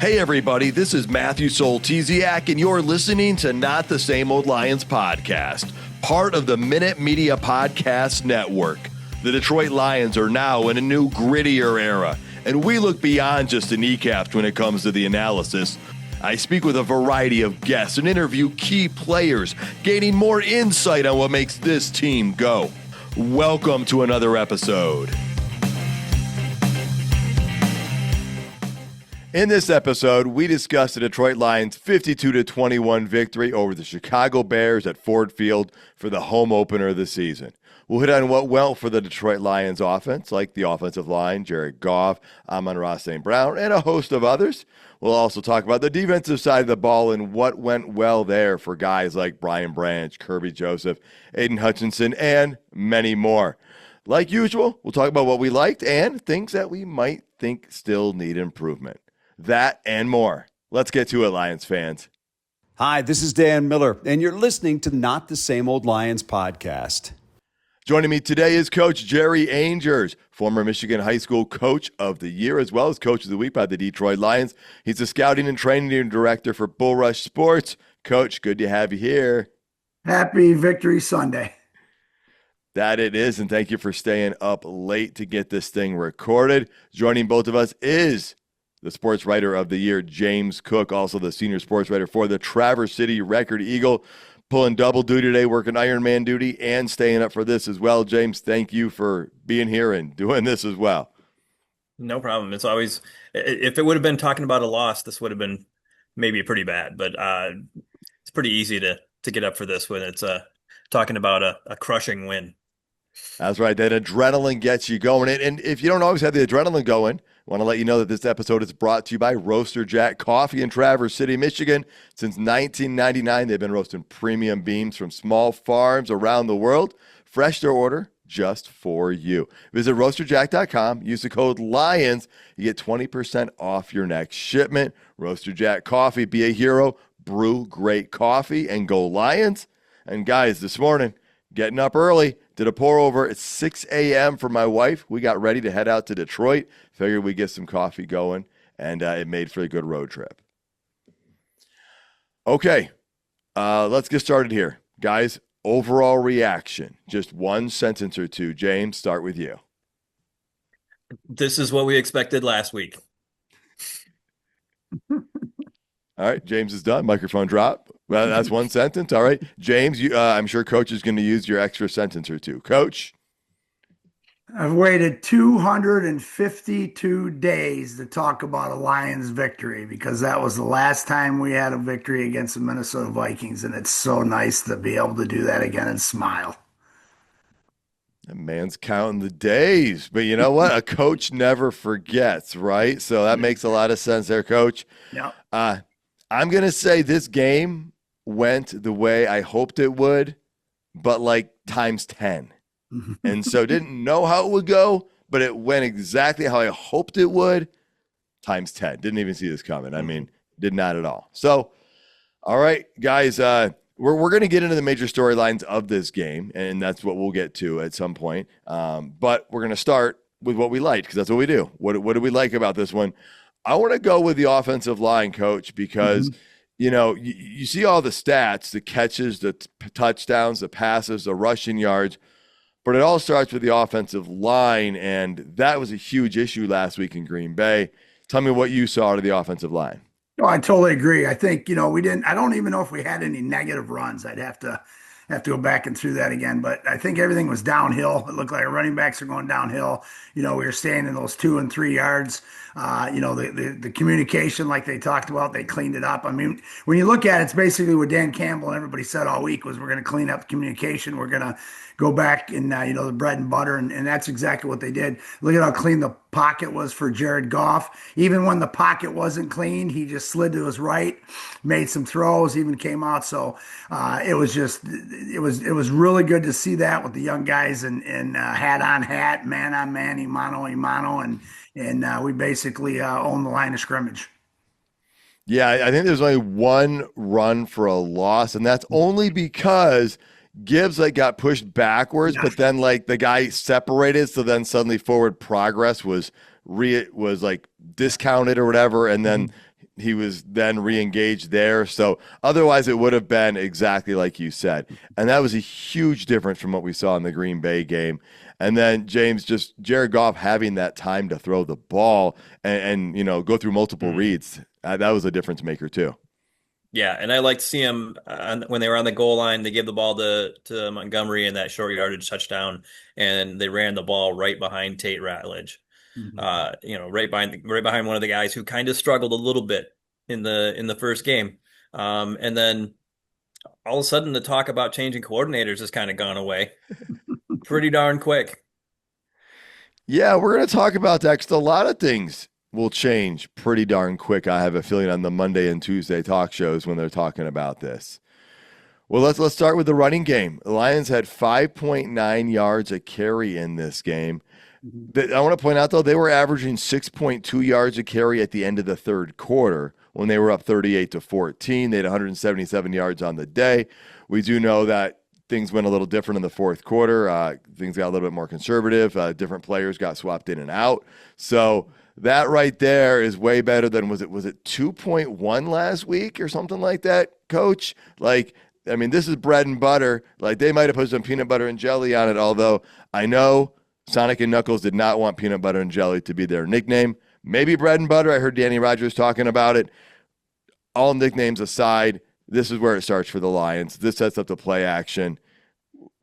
Hey everybody, this is Matthew Soltesiak, and you're listening to Not the Same Old Lions podcast, part of the Minute Media Podcast Network. The Detroit Lions are now in a new, grittier era, and we look beyond just the kneecaps when it comes to the analysis. I speak with a variety of guests and interview key players, gaining more insight on what makes this team go. Welcome to another episode. In this episode, we discuss the Detroit Lions' 52-21 victory over the Chicago Bears at Ford Field for the home opener of the season. We'll hit on what went for the Detroit Lions offense, like the offensive line, Jared Goff, Amon-Ra St. Brown, and a host of others. We'll also talk about the defensive side of the ball and what went well there for guys like Brian Branch, Kirby Joseph, Aiden Hutchinson, and many more. Like usual, we'll talk about what we liked and things that we might think still need improvement. That and more. Let's get to it, Lions fans. Hi, this is Dan Miller, and you're listening to Not the Same Old Lions podcast. Joining me today is Coach Jerry Angers, former Michigan High School Coach of the Year, as well as Coach of the Week by the Detroit Lions. He's the Scouting and Training Director for Bull Rush Sports. Coach, good to have you here. Happy Victory Sunday. That it is, and thank you for staying up late to get this thing recorded. Joining both of us is the Sports Writer of the Year, James Cook, also the Senior Sports Writer for the Traverse City Record Eagle, pulling double duty today, working Ironman duty, and staying up for this as well. James, thank you for being here and doing this as well. No problem. It's always, if it would have been talking about a loss, this would have been maybe pretty bad, but it's pretty easy to get up for this when it's talking about a crushing win. That's right. That adrenaline gets you going. And if you don't always have the adrenaline going, I want to let you know that this episode is brought to you by Roaster Jack Coffee in Traverse City, Michigan. Since 1999, they've been roasting premium beans from small farms around the world. Fresh to order just for you. Visit roasterjack.com. Use the code LIONS. You get 20% off your next shipment. Roaster Jack Coffee. Be a hero. Brew great coffee and go Lions. And guys, this morning, getting up early. Did a pour over at 6 a.m. for my wife. We got ready to head out to Detroit. Figured we'd get some coffee going, and it made for a good road trip. Okay, let's get started here. Guys, overall reaction. Just one sentence or two. James, start with you. This is what we expected last week. All right, James is done. Microphone drop. Well, that's one sentence. All right. James, I'm sure Coach is going to use your extra sentence or two. Coach? I've waited 252 days to talk about a Lions victory because that was the last time we had a victory against the Minnesota Vikings, and it's so nice to be able to do that again and smile. That man's counting the days. But you know what? A coach never forgets, right? So that makes a lot of sense there, Coach. Yeah. I'm going to say this game went the way I hoped it would, but like times 10. And so didn't know how it would go, but it went exactly how I hoped it would, times 10. Didn't even see this coming. I mean, did not at all. So, all right, guys, we're going to get into the major storylines of this game, and that's what we'll get to at some point. But we're going to start with what we liked, because that's what we do. What do we like about this one? I want to go with the offensive line, Coach, because, you know, you see all the stats, the catches, the touchdowns, the passes, the rushing yards, but it all starts with the offensive line, and that was a huge issue last week in Green Bay. Tell me what you saw out of the offensive line. Oh, I totally agree. I think, I don't even know if we had any negative runs. I'd have to go back and through that again, but I think everything was downhill. It looked like our running backs are going downhill. We were staying in those 2 and 3 yards. The communication, like they talked about, they cleaned it up. I mean, when you look at it, it's basically what Dan Campbell and everybody said all week was we're going to clean up communication. We're going to go back and, the bread and butter. And that's exactly what they did. Look at how clean the pocket was for Jared Goff. Even when the pocket wasn't clean, he just slid to his right, made some throws, even came out. So it was really good to see that with the young guys and hat on hat, man on man, imano, and we basically owned the line of scrimmage. Yeah, I think there's only one run for a loss, and that's only because Gibbs got pushed backwards, but then the guy separated, so then suddenly forward progress was discounted or whatever, and then he was then re-engaged there. So otherwise it would have been exactly like you said. And that was a huge difference from what we saw in the Green Bay game. And then James, just Jared Goff having that time to throw the ball and go through multiple reads. That was a difference maker too. Yeah, and I liked to see him when they were on the goal line. They gave the ball to Montgomery in that short yardage touchdown, and they ran the ball right behind Tate Ratledge. Right behind one of the guys who kind of struggled a little bit in the first game. And then all of a sudden the talk about changing coordinators has kind of gone away pretty darn quick. Yeah, we're going to talk about that because a lot of things will change pretty darn quick. I have a feeling on the Monday and Tuesday talk shows when they're talking about this. Well, let's start with the running game. The Lions had 5.9 yards a carry in this game. I want to point out, though, they were averaging 6.2 yards a carry at the end of the third quarter when they were up 38-14. They had 177 yards on the day. We do know that things went a little different in the fourth quarter. Things got a little bit more conservative. Different players got swapped in and out. So that right there is way better than, was it 2.1 last week or something like that, Coach? This is bread and butter. They might have put some peanut butter and jelly on it, although I know Sonic and Knuckles did not want peanut butter and jelly to be their nickname. Maybe bread and butter. I heard Danny Rogers talking about it. All nicknames aside, this is where it starts for the Lions. This sets up the play action.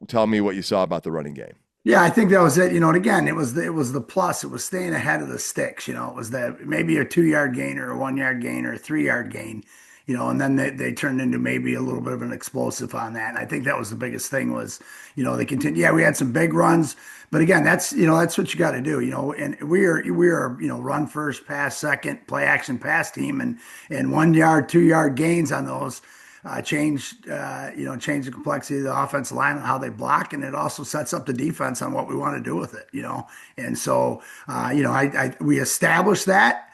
Tell me what you saw about the running game. Yeah, I think that was it. And again, it was the plus. It was staying ahead of the sticks. It was that maybe a 2-yard gain or a 1-yard gain or a 3-yard gain. And then they turned into maybe a little bit of an explosive on that. And I think that was the biggest thing was, they continued. Yeah, we had some big runs, but again, that's what you got to do. And we are run first, pass second, play action pass team, and 1-yard, 2-yard gains on those. Change the complexity of the offensive line and how they block, and it also sets up the defense on what we want to do with it. And so we established that.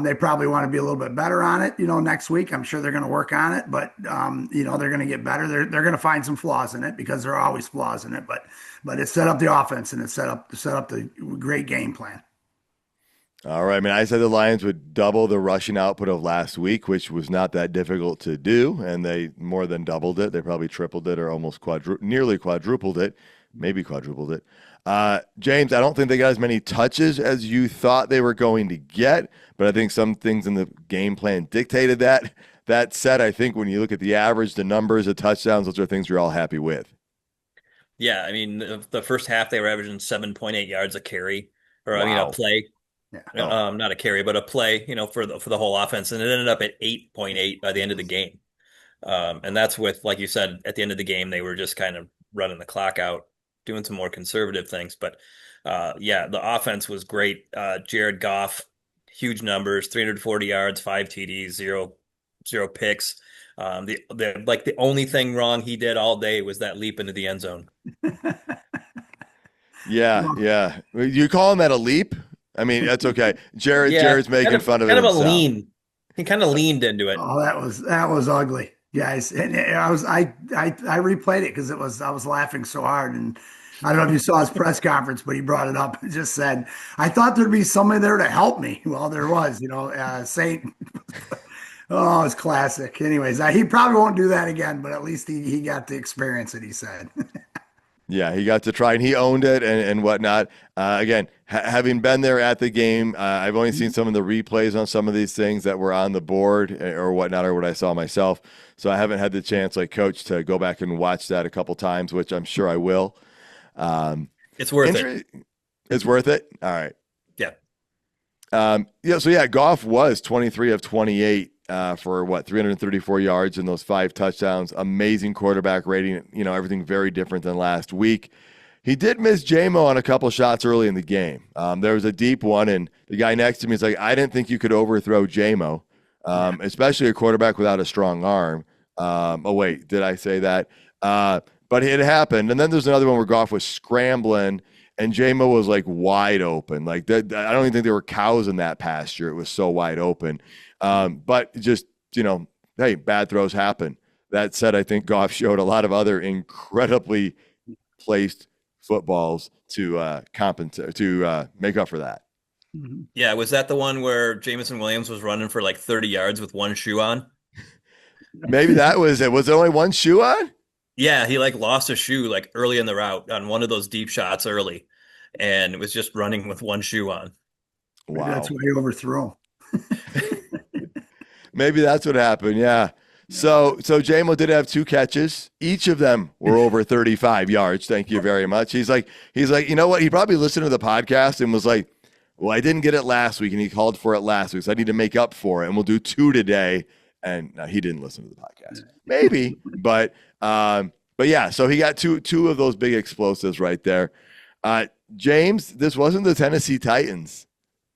They probably want to be a little bit better on it, next week. I'm sure they're going to work on it, but they're going to get better. They're going to find some flaws in it because there are always flaws in it, but it set up the offense and it set up the great game plan. All right, I said the Lions would double the rushing output of last week, which was not that difficult to do, and they more than doubled it. They probably tripled it or almost nearly quadrupled it, maybe quadrupled it. James, I don't think they got as many touches as you thought they were going to get, but I think some things in the game plan dictated that. That said, I think when you look at the average, the numbers, the touchdowns, those are things you're all happy with. Yeah, the first half they were averaging 7.8 yards a carry, or Wow. a play. Yeah. Not a carry, but a play, for the whole offense, and it ended up at 8.8 by the end of the game. And that's with, like you said, at the end of the game, they were just kind of running the clock out, doing some more conservative things. But the offense was great. Jared Goff, huge numbers, 340 yards, 5 TDs, zero picks. The only thing wrong he did all day was that leap into the end zone. Yeah. You calling that a leap? That's okay. Jared's making fun of it himself. Kind of a lean. He kind of leaned into it. Oh, that was ugly, guys. And I replayed it because I was laughing so hard. And I don't know if you saw his press conference, but he brought it up and just said, "I thought there'd be somebody there to help me." Well, there was, Saint. Oh, it's classic. Anyways, he probably won't do that again, but at least he got to experience it, he said. Yeah, he got to try, and he owned it and whatnot. Again, having been there at the game, I've only seen some of the replays on some of these things that were on the board or whatnot, or what I saw myself. So I haven't had the chance, like Coach, to go back and watch that a couple times, which I'm sure I will. It's worth it. It's worth it? All right. Yeah. So Goff was 23 of 28 for 334 yards and those 5 touchdowns. Amazing quarterback rating. Everything very different than last week. He did miss J-Mo on a couple shots early in the game. There was a deep one, and the guy next to me is like, I didn't think you could overthrow J-Mo, especially a quarterback without a strong arm. Oh, wait, did I say that? But it happened. And then there's another one where Goff was scrambling, and J-Mo was wide open. I don't even think there were cows in that pasture. It was so wide open. But just, hey, bad throws happen. That said, I think Goff showed a lot of other incredibly placed footballs to compensate, to make up for that. Mhm. Yeah, was that the one where Jamison Williams was running for like 30 yards with one shoe on? Maybe that was it. Was there only one shoe on? Yeah, he like lost a shoe like early in the route on one of those deep shots early and was just running with one shoe on. Maybe that's Wow. why he overthrew Maybe that's what happened. Yeah. So JMO did have two catches. Each of them were over 35 yards. Thank you very much. He's like, you know what? He probably listened to the podcast and was like, well, I didn't get it last week, and he called for it last week, so I need to make up for it, and we'll do two today. And no, he didn't listen to the podcast. Maybe, but yeah. So he got two of those big explosives right there. James, this wasn't the Tennessee Titans,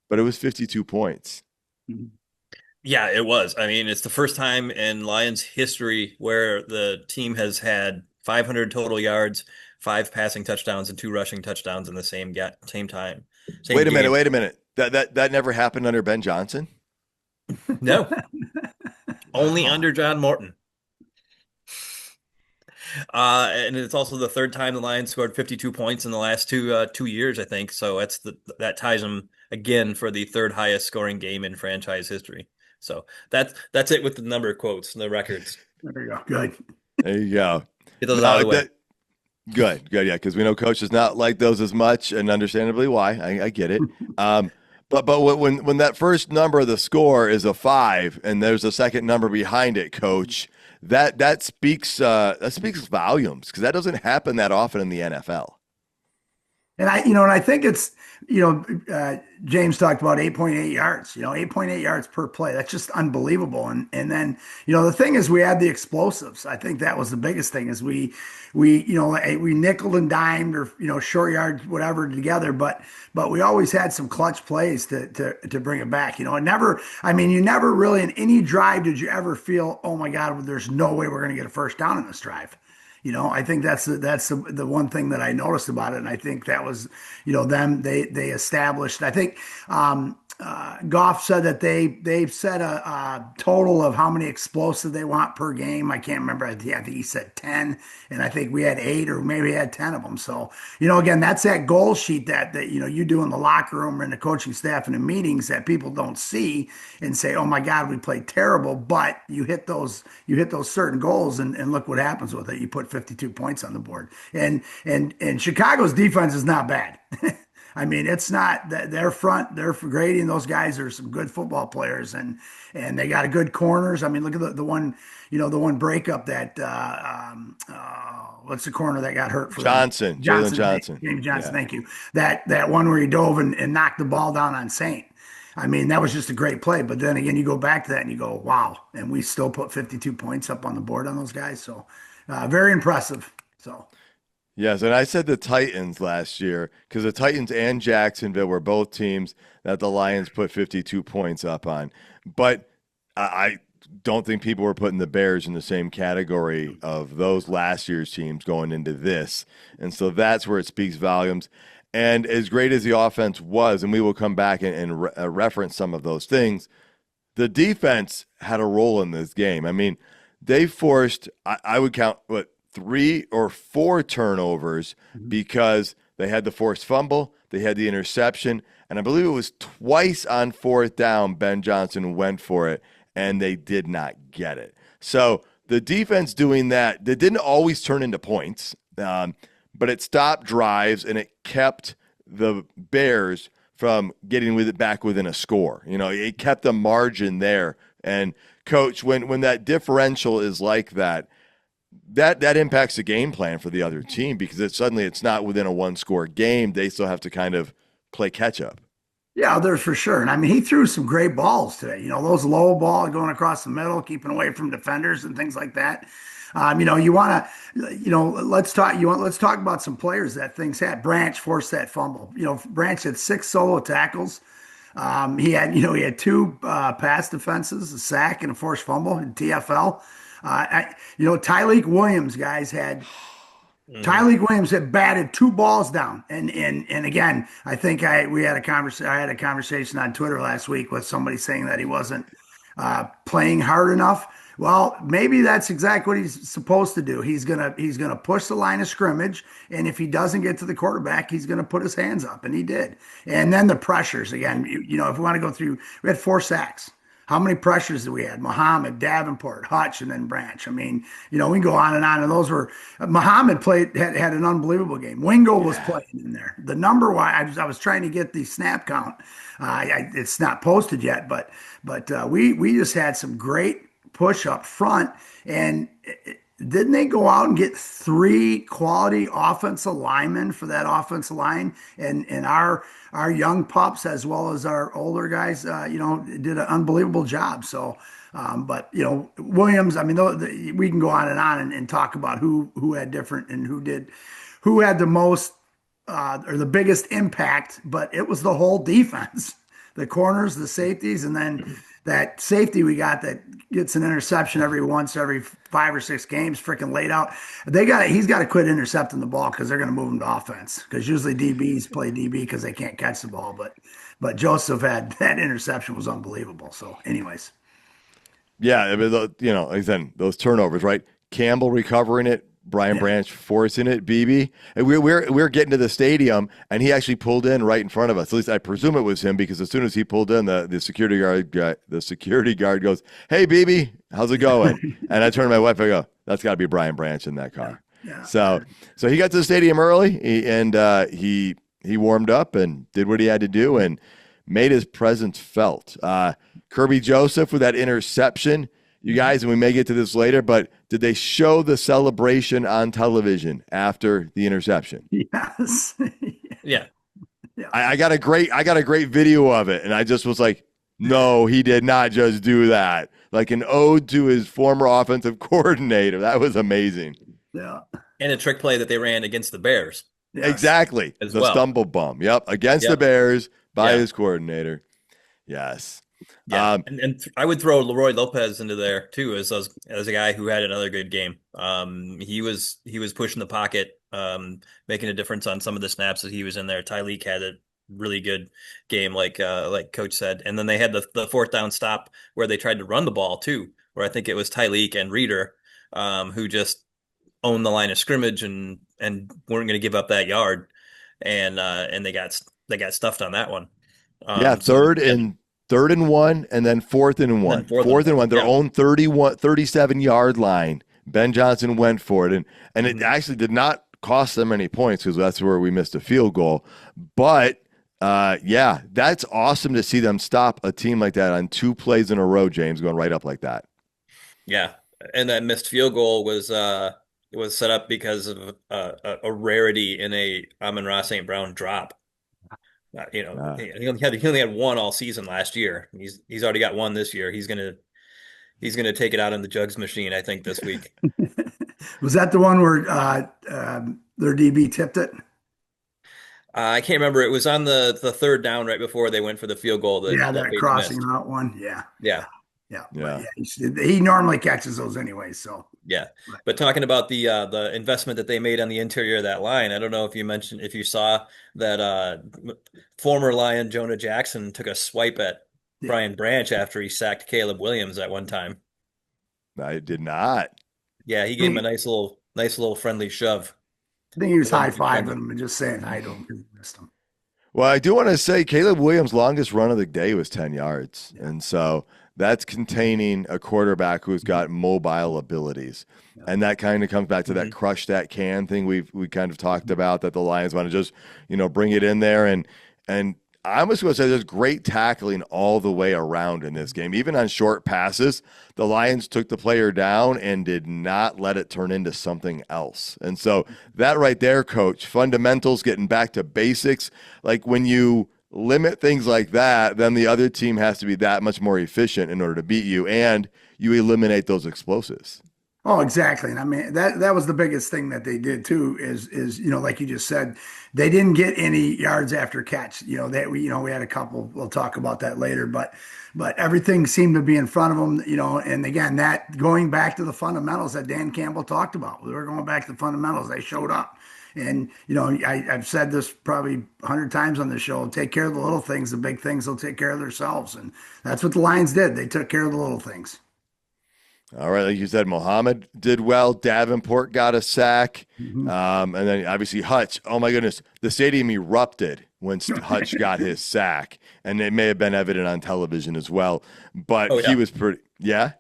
but it was 52 points. him. Yeah, it was. I mean, it's the first time in Lions history where the team has had 500 total yards, 5 passing touchdowns, and 2 rushing touchdowns in the same time. Same Wait a minute. game. Wait a minute. That never happened under Ben Johnson. No, only Wow. under John Morton. And it's also the third time the Lions scored 52 points in the last 2 years, I think. So that ties them again for the third highest scoring game in franchise history. So that's it with the number of quotes and the records. There you go. Good. There you go. Get those out of the way. Good. Yeah, because we know Coach does not like those as much, and understandably why. I get it. But when that first number of the score is a 5, and there's a second number behind it, Coach, that speaks volumes, because that doesn't happen that often in the NFL. And I think it's, James talked about 8.8 yards, 8.8 yards per play. That's just unbelievable. And then, the thing is we had the explosives. I think that was the biggest thing is we nickel and dimed or, short yard, whatever together, but we always had some clutch plays to bring it back. You never really in any drive did you ever feel, oh my God, there's no way we're going to get a first down in this drive. I think that's the one thing that I noticed about it, and I think that was, them they established. I think Goff said that they've set a total of how many explosive they want per game. I can't remember. I think he said 10, and I think we had 8 or maybe had 10 of them. So again, that's that goal sheet that you do in the locker room or in the coaching staff and in meetings that people don't see and say, oh my God, we played terrible, but you hit those certain goals and look what happens with it. You put 52 points on the board, and Chicago's defense is not bad. I mean, it's not that their front, they're grading. Those guys are some good football players, and they got a good corners. I mean, look at the one, the one breakup that what's the corner that got hurt for Johnson, Jalen Johnson. James Johnson, Yeah. thank you. That one where he dove and knocked the ball down on Saint. I mean, that was just a great play. But then again, you go back to that and you go, wow. And we still put 52 points up on the board on those guys. So very impressive. So. Yes, and I said the Titans last year because the Titans and Jacksonville were both teams that the Lions put 52 points up on. But I don't think people were putting the Bears in the same category of those last year's teams going into this. And so that's where it speaks volumes. And as great as the offense was, and we will come back and reference some of those things, the defense had a role in this game. I mean, they forced, I would count, 3 or 4 turnovers because they had the forced fumble, they had the interception, and I believe it was twice on 4th down Ben Johnson went for it, and they did not get it. So the defense doing that, they didn't always turn into points, but it stopped drives, and it kept the Bears from getting with it back within a score. It kept the margin there. And, Coach, when that differential is like that impacts the game plan for the other team because suddenly it's not within a 1-score game. They still have to kind of play catch up. Yeah, there's for sure. And I mean, he threw some great balls today. Those low ball going across the middle, keeping away from defenders and things like that. You want to, let's talk about some players that things had. Branch forced that fumble. Branch had 6 solo tackles. He had 2 pass defenses, a sack and a forced fumble in TFL. Tyleik Williams, guys, had Tyleik Williams had batted 2 balls down, and again, I think I had a conversation on Twitter last week with somebody saying that he wasn't playing hard enough. Well, maybe that's exactly what he's supposed to do. He's gonna push the line of scrimmage, and if he doesn't get to the quarterback, he's gonna put his hands up, and he did. And then the pressures again. If we want to go through, we had 4 sacks. How many pressures did we had? Muhammad, Davenport, Hutch, and then Branch. I mean, we can go on, and those were Muhammad had an unbelievable game. Wingo was playing in there. The number why I was trying to get the snap count. It's not posted yet, but we just had some great push up front. And didn't they go out and get 3 quality offensive linemen for that offensive line? And our young pups as well as our older guys, did an unbelievable job. So, but Williams. I mean, we can go on and talk about who had different and who had the most or the biggest impact. But it was the whole defense, the corners, the safeties, and then that safety we got that gets an interception every 5 or 6 games, freaking laid out. He's got to quit intercepting the ball because they're going to move him to offense. Because usually DBs play DB because they can't catch the ball. But Joseph had that interception was unbelievable. So, anyways, Yeah, I mean, like I said, those turnovers, right? Campbell recovering it, Brian Branch forcing it, BB. And we're getting to the stadium, and he actually pulled in right in front of us. At least I presume it was him, because as soon as he pulled in, the security guard goes, "Hey, BB, how's it going?" And I turned to my wife, I go, "That's got to be Brian Branch in that car." Yeah. So he got to the stadium early, and he warmed up and did what he had to do and made his presence felt. Kirby Joseph with that interception. You guys, and we may get to this later, but did they show the celebration on television after the interception? Yes. Yeah. I got a great video of it, and I just was like, no, he did not just do that. Like an ode to his former offensive coordinator. That was amazing. Yeah. And a trick play that they ran against the Bears. Yes. Exactly. As the well. stumble bump. Yep. Against the Bears by his coordinator. Yes. Yeah, and I would throw Leroy Lopez into there too as a guy who had another good game. He was pushing the pocket, making a difference on some of the snaps that he was in there. Tyleek had a really good game, like Coach said, and then they had the fourth down stop where they tried to run the ball too, where I think it was Tyleek and Reeder, who just owned the line of scrimmage and weren't going to give up that yard, and they got stuffed on that one. Third and 1, and then fourth and 1. Fourth and 1, their own 37-yard line. Ben Johnson went for it, and it actually did not cost them any points because that's where we missed a field goal. But, that's awesome to see them stop a team like that on 2 plays in a row, James, going right up like that. Yeah, and that missed field goal was set up because of a rarity in a Amon-Ra St. Brown drop. He only had one all season last year. He's already got one this year. He's gonna take it out on the jugs machine, I think, this week. Was that the one where their DB tipped it? I can't remember. It was on the third down right before they went for the field goal. That crossing route one. Yeah. But he normally catches those anyway. So yeah. But talking about the investment that they made on the interior of that line, I don't know if you saw that former Lion Jonah Jackson took a swipe at Brian Branch after he sacked Caleb Williams at one time. I did not. Yeah, he gave him a nice little friendly shove. I think he was high-fiving him and just saying hi to him because he missed him. Well, I do want to say Caleb Williams' longest run of the day was 10 yards. Yeah. And so that's containing a quarterback who's got mobile abilities. Yeah. And that kind of comes back to that crush that can thing we kind of talked about, that the Lions want to just, bring it in there. And I'm just going to say there's great tackling all the way around in this game. Even on short passes, the Lions took the player down and did not let it turn into something else. And so that right there, Coach, fundamentals, getting back to basics. Like when you limit things like that, then the other team has to be that much more efficient in order to beat you, and you eliminate those explosives. Oh, exactly. And I mean, that was the biggest thing that they did too, is like you just said, they didn't get any yards after catch. We had a couple, we'll talk about that later, but everything seemed to be in front of them, and again, that going back to the fundamentals that Dan Campbell talked about. We were going back to the fundamentals. They showed up. And, I've said this probably 100 times on the show, take care of the little things, the big things will take care of themselves. And that's what the Lions did. They took care of the little things. All right, like you said, Mohammed did well. Davenport got a sack, and then obviously Hutch. Oh my goodness, the stadium erupted when Hutch got his sack, and it may have been evident on television as well. But Oh he yeah. was pretty. Yeah,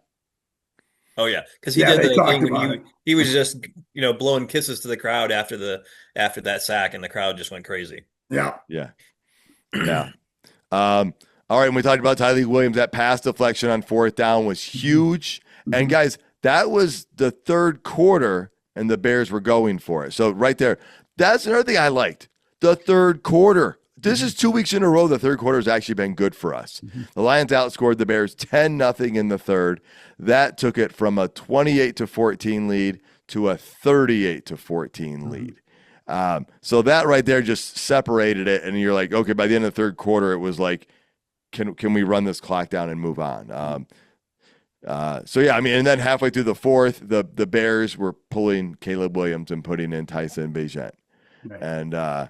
Oh yeah, because he Yeah, did they the talked thing when about it. he was just blowing kisses to the crowd after that sack, and the crowd just went crazy. Yeah. yeah, yeah. Um, all right, and we talked about Tyleek Williams. That pass deflection on fourth down was huge. And guys, that was the third quarter, and the Bears were going for it. So right there, that's another thing I liked. The third quarter. This is 2 weeks in a row. The third quarter has actually been good for us. The Lions outscored the Bears 10-0 in the third. That took it from a 28-14 lead to a 38-14 lead. So that right there just separated it, and you're like, okay, by the end of the third quarter, it was like, can we run this clock down and move on? So yeah, I mean, and then halfway through the fourth, the Bears were pulling Caleb Williams and putting in Tyson Bagent. Right. And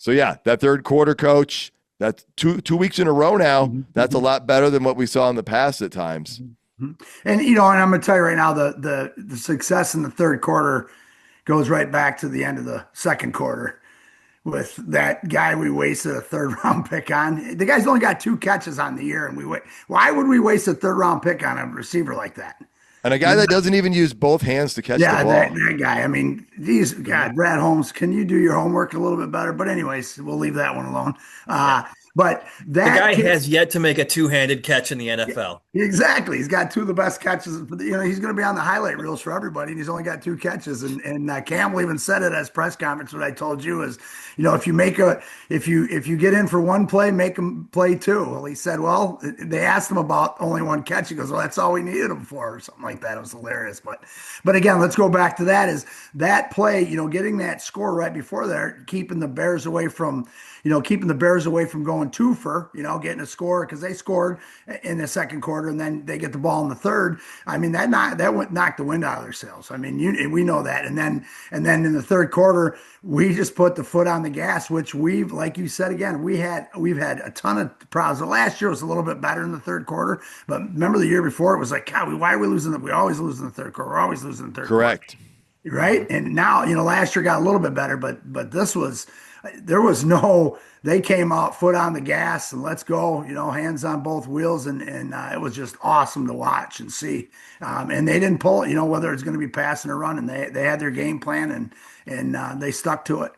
so yeah, that third quarter, coach, that's two weeks in a row now. That's a lot better than what we saw in the past at times. And and I'm going to tell you right now, the success in the third quarter goes right back to the end of the second quarter with that guy we wasted a third round pick on. The guy's only got 2 catches on the year, and why would we waste a third round pick on a receiver like that? And a guy that doesn't even use both hands to catch the ball. That guy. I mean, God, Brad Holmes, can you do your homework a little bit better? But anyways, we'll leave that one alone. But The guy has yet to make a two-handed catch in the NFL. Exactly. He's got 2 of the best catches. He's going to be on the highlight reels for everybody, and he's only got 2 catches. And Campbell even said it at his press conference. What I told you is, if you get in for 1 play, make him play 2. Well, he said, well, they asked him about only 1 catch. He goes, well, that's all we needed him for, or something like that. It was hilarious. But again, let's go back to that. Is that play, getting that score right before there, keeping the Bears away from going 2 for, getting a score, because they scored in the second quarter and then they get the ball in the third. I mean, that knocked the wind out of their sails. I mean, we know that. And then in the third quarter, we just put the foot on the gas, which like you said again, we've had a ton of problems. The last year was a little bit better in the third quarter, but remember the year before, it was like, God, why are we losing? We always lose in the third quarter. We're always losing in the third quarter. Correct. Right. And now, last year got a little bit better, but they came out foot on the gas and let's go, hands on both wheels. And it was just awesome to watch and see. And they didn't pull it, whether it's going to be passing or running. They had their game plan and they stuck to it.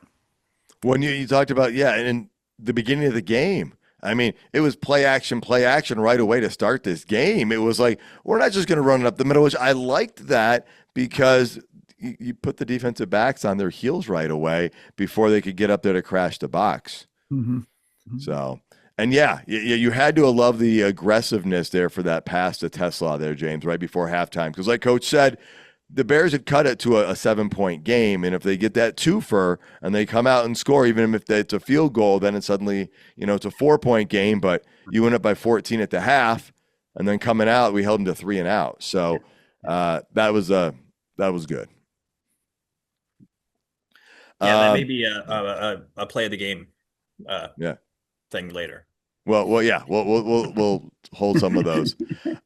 When you talked about, in the beginning of the game, I mean, it was play action right away to start this game. It was like, we're not just going to run it up the middle, which I liked that because you put the defensive backs on their heels right away before they could get up there to crash the box. So, and you had to love the aggressiveness there for that pass to Tesla there, James, right before halftime. Because like Coach said, the Bears had cut it to a 7-point game, and if they get that 2-for and they come out and score, even if it's a field goal, then it's suddenly, it's a 4-point game, but you went up by 14 at the half, and then coming out, we held them to 3 and out. So that was good. That may be a play of the game thing later. Well, yeah, we'll hold some of those.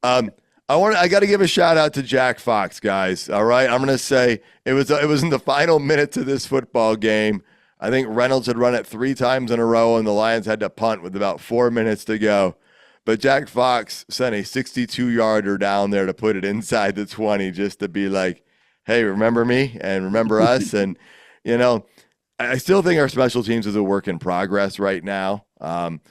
I got to give a shout out to Jack Fox, guys. All right, I'm gonna say it was in the final minutes of this football game. I think Reynolds had run it 3 times in a row, and the Lions had to punt with about 4 minutes to go. But Jack Fox sent a 62-yarder down there to put it inside the 20, just to be like, "Hey, remember me and remember us." And I still think our special teams is a work in progress right now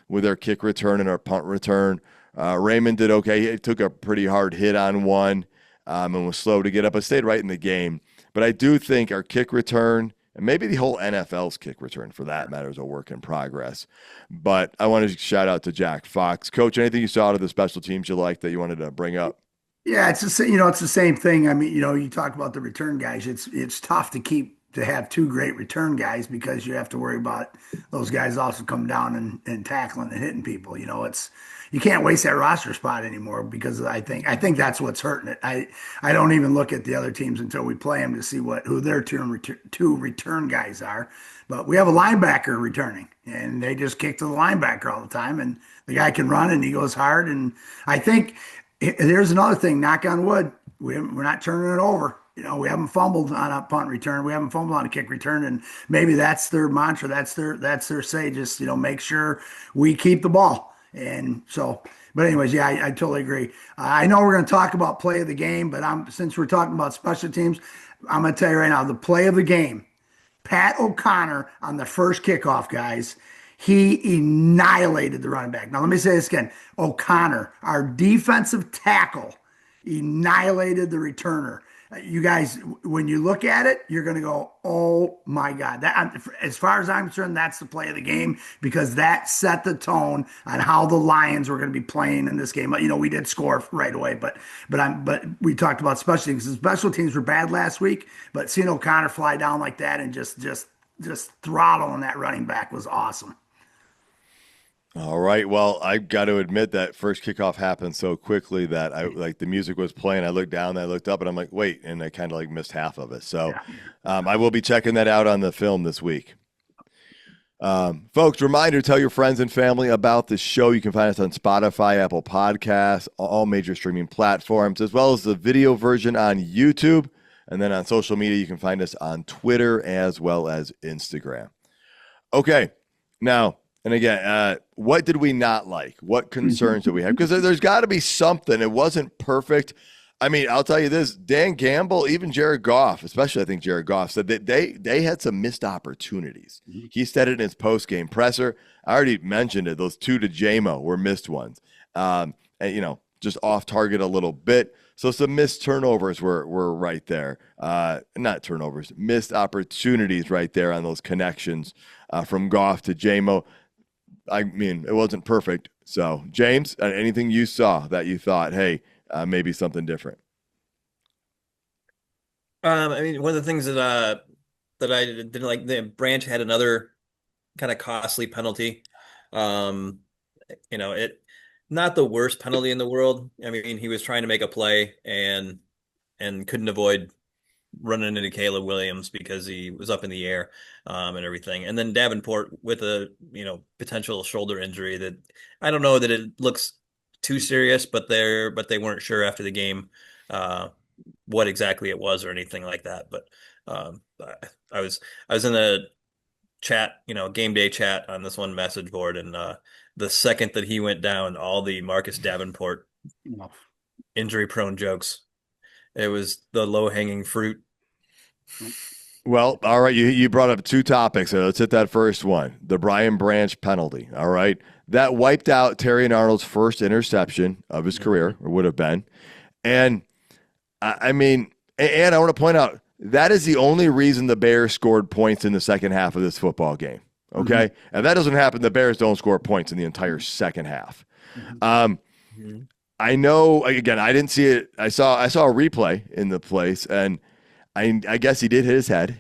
with our kick return and our punt return. Raymond did okay. He took a pretty hard hit on one and was slow to get up, but stayed right in the game. But I do think our kick return, and maybe the whole NFL's kick return for that matter, is a work in progress. But I want to shout out to Jack Fox. Coach, anything you saw out of the special teams you liked that you wanted to bring up? Yeah, it's the same thing. I mean, you talk about the return guys. It's tough to have 2 great return guys because you have to worry about those guys also come down and tackling and hitting people. You can't waste that roster spot anymore because I think that's what's hurting it. I don't even look at the other teams until we play them to see who their 2 return guys are. But we have a linebacker returning, and they just kick to the linebacker all the time, and the guy can run and he goes hard. And I think there's another thing. Knock on wood. we're not turning it over. We haven't fumbled on a punt return. We haven't fumbled on a kick return, and maybe that's their mantra. That's their say. Just make sure we keep the ball. And so, but anyways, yeah, I totally agree. I know we're going to talk about play of the game, but since we're talking about special teams, I'm going to tell you right now, the play of the game, Pat O'Connor on the first kickoff, guys. He annihilated the running back. Now, let me say this again. O'Connor, our defensive tackle, annihilated the returner. You guys, when you look at it, you're going to go, oh my God. That, as far as I'm concerned, that's the play of the game because that set the tone on how the Lions were going to be playing in this game. We did score right away, but we talked about special teams. The special teams were bad last week, but seeing O'Connor fly down like that and just throttling that running back was awesome. All right. Well, I got to admit that first kickoff happened so quickly that the music was playing. I looked down, I looked up, and I'm like, wait, and I kind of missed half of it. So I will be checking that out on the film this week. Folks, reminder, tell your friends and family about the show. You can find us on Spotify, Apple Podcasts, all major streaming platforms, as well as the video version on YouTube. And then on social media, you can find us on Twitter as well as Instagram. Okay. Now, and again, what did we not like? What concerns did we have? Because there's got to be something. It wasn't perfect. I mean, I'll tell you this. Dan Gamble, even Jared Goff, especially I think Jared Goff, said that they had some missed opportunities. He said it in his post-game presser. I already mentioned it. Those 2 to J-Mo were missed ones. And, just off target a little bit. So some missed turnovers were right there. Not turnovers, missed opportunities right there on those connections from Goff to J-Mo. I mean, it wasn't perfect. So, James, anything you saw that you thought, hey, maybe something different? I mean, one of the things that I didn't like, the Branch had another kind of costly penalty. It not the worst penalty in the world. I mean, he was trying to make a play and couldn't avoid running into Caleb Williams because he was up in the air and everything. And then Davenport with a, potential shoulder injury that I don't know that it looks too serious, but they weren't sure after the game what exactly it was or anything like that. But I was in a chat, game day chat on this one message board, and the second that he went down, all the Marcus Davenport injury prone jokes. It was the low-hanging fruit. Well, all right, you brought up 2 topics. So let's hit that first one, the Brian Branch penalty, all right? That wiped out Terrion Arnold's first interception of his career, or would have been. And, I mean, and I want to point out, that is the only reason the Bears scored points in the second half of this football game, okay? Mm-hmm. And that doesn't happen. The Bears don't score points in the entire second half. I know, again, I didn't see it. I saw a replay in the place, and I guess he did hit his head,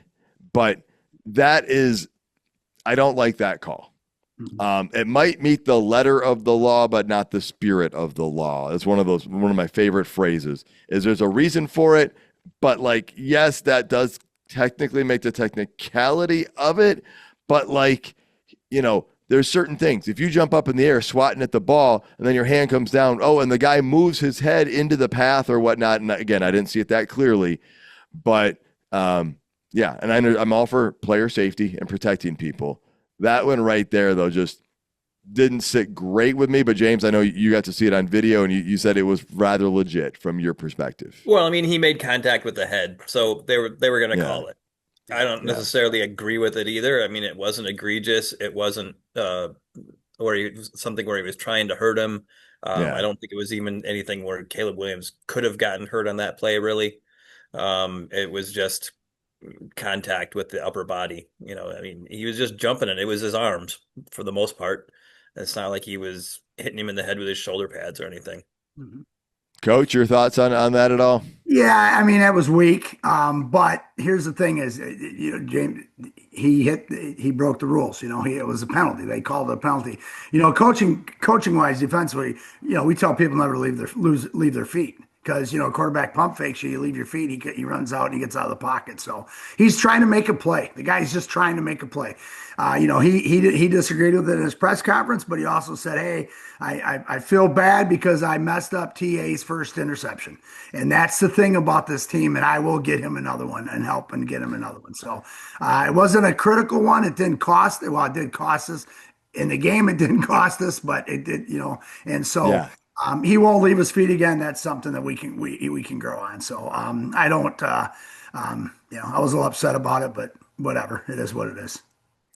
but I don't like that call. It might meet the letter of the law, but not the spirit of the law. It's one of my favorite phrases is there's a reason for it, but yes, that does technically make the technicality of it, but there's certain things. If you jump up in the air swatting at the ball and then your hand comes down, and the guy moves his head into the path or whatnot. And again, I didn't see it that clearly, but and I'm all for player safety and protecting people. That one right there, though, just didn't sit great with me. But James, I know you got to see it on video, and you said it was rather legit from your perspective. Well, I mean, he made contact with the head, so they were going to call it. I don't necessarily agree with it either. I mean, it wasn't egregious. It wasn't where he was trying to hurt him. I don't think it was even anything where Caleb Williams could have gotten hurt on that play, really. It was just contact with the upper body. I mean, he was just jumping it. It was his arms for the most part. It's not like he was hitting him in the head with his shoulder pads or anything. Mm-hmm. Coach, your thoughts on that at all? Yeah, I mean, that was weak. But here's the thing is, James, he broke the rules. It was a penalty. They called it a penalty. Coaching wise, defensively, we tell people never leave their feet. because, quarterback pump fakes you, you leave your feet, he runs out and he gets out of the pocket. So he's trying to make a play. The guy's just trying to make a play. He disagreed with it in his press conference, but he also said, "Hey, I feel bad because I messed up TA's first interception, and that's the thing about this team, and I will get him another one and help and get him another one." So it wasn't a critical one. It didn't cost. Well, it did cost us in the game. It didn't cost us, but it did. And so. Yeah. He won't leave his feet again. That's something that we can grow on. So I don't. I was a little upset about it, but whatever. It is what it is.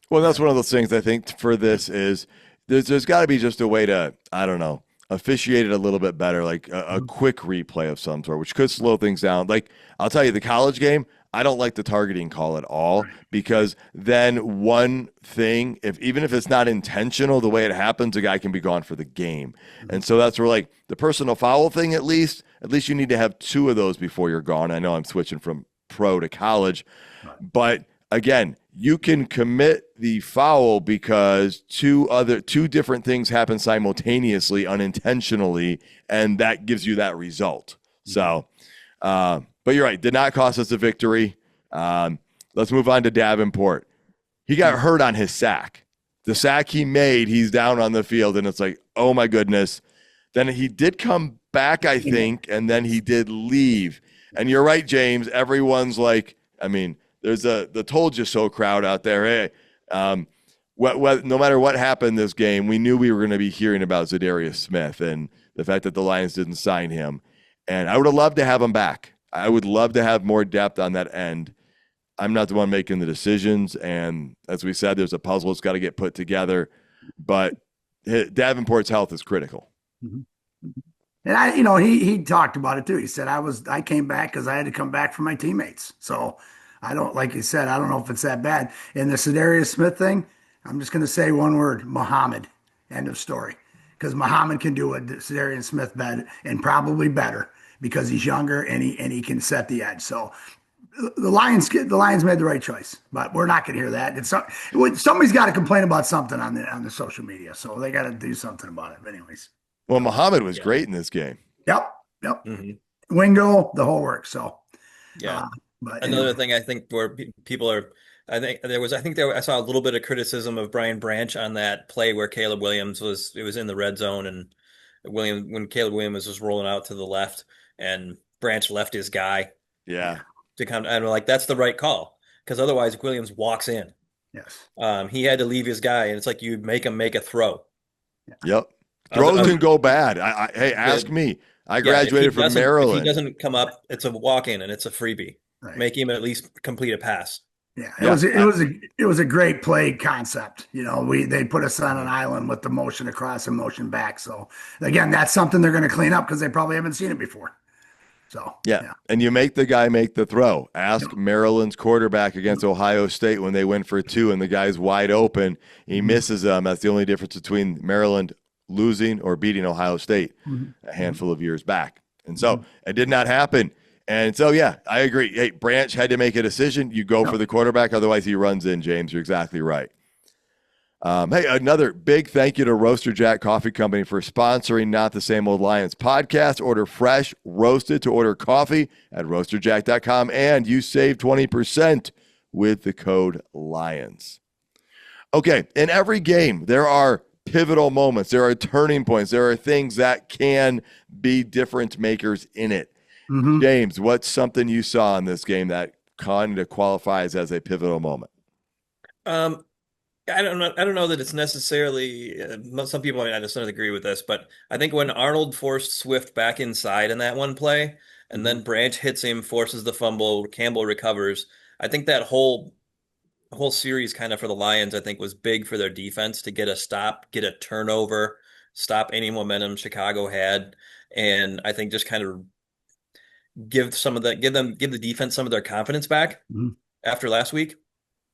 Well, that's one of those things I think for this is there's got to be just a way to, I don't know, officiate it a little bit better, like a quick replay of some sort, which could slow things down. Like, I'll tell you, the college game, I don't like the targeting call at all, because then one thing, even if it's not intentional, the way it happens, a guy can be gone for the game. And so that's where, like, the personal foul thing, at least you need to have 2 of those before you're gone. I know I'm switching from pro to college, but again, you can commit the foul because two different things happen simultaneously, unintentionally, and that gives you that result. So, but you're right, did not cost us a victory. Let's move on to Davenport. He got hurt on his sack. The sack he made, he's down on the field, and it's like, oh my goodness. Then he did come back, I think, and then he did leave. And you're right, James. Everyone's like, I mean, there's the told you so crowd out there. Hey, no matter what happened this game, we knew we were going to be hearing about Zadarius Smith and the fact that the Lions didn't sign him. And I would have loved to have him back. I would love to have more depth on that end. I'm not the one making the decisions. And as we said, there's a puzzle that's got to get put together. But Davenport's health is critical. And he talked about it too. He said, I came back because I had to come back for my teammates. So I don't, like you said, I don't know if it's that bad. And the Zadarius Smith thing, I'm just going to say one word: Muhammad. End of story. Because Muhammad can do what Zadarius Smith did, and probably better, because he's younger and he can set the edge. So the Lions made the right choice, but we're not going to hear that. Somebody's got to complain about something on the social media, so they got to do something about it. But anyways, well, Muhammad was great in this game. Yep. Wingo, the whole work. So but another thing I think where people are, I saw a little bit of criticism of Brian Branch on that play where Caleb Williams was in the red zone, and when Caleb Williams was rolling out to the left and Branch left his guy. Yeah. To come, and like, that's the right call, because otherwise Williams walks in. Yes. He had to leave his guy, and it's like you make him make a throw. Yep. Throws can go bad. Hey, ask me. I graduated from Maryland. If he doesn't come up, it's a walk-in and it's a freebie. Right. Make him at least complete a pass. Yeah, it was a great play concept. They put us on an island with the motion across and motion back. So again, that's something they're going to clean up because they probably haven't seen it before. So yeah. And you make the guy make the throw. Ask Maryland's quarterback against Ohio State when they went for 2 and the guy's wide open. He misses them. That's the only difference between Maryland losing or beating Ohio State a handful of years back. And so it did not happen. And so, yeah, I agree. Hey, Branch had to make a decision. You go for the quarterback. Otherwise, he runs in, James. You're exactly right. Hey, another big thank you to Roaster Jack Coffee Company for sponsoring Not the Same Old Lions podcast. Order fresh, roasted to order coffee at roasterjack.com, and you save 20% with the code LIONS. Okay, in every game, there are pivotal moments. There are turning points. There are things that can be difference makers in it. James, what's something you saw in this game that kind of qualifies as a pivotal moment? I don't know that it's necessarily. Some people might not necessarily agree with this, but I think when Arnold forced Swift back inside in that one play, and then Branch hits him, forces the fumble, Campbell recovers. I think that whole series kind of for the Lions, I think, was big for their defense to get a stop, get a turnover, stop any momentum Chicago had, and I think just kind of give the defense some of their confidence back after last week.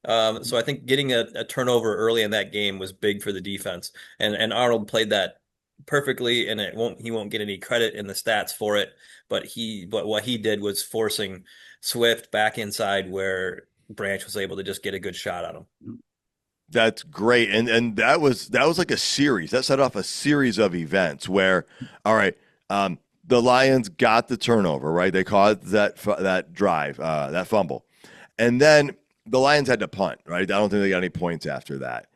So I think getting a turnover early in that game was big for the defense, and Arnold played that perfectly, and he won't get any credit in the stats for it, but what he did was forcing Swift back inside where Branch was able to just get a good shot on him. That's great. And that was like a series. That set off a series of events where, all right, the Lions got the turnover, right? They caused that drive, that fumble. And then the Lions had to punt, right? I don't think they got any points after that.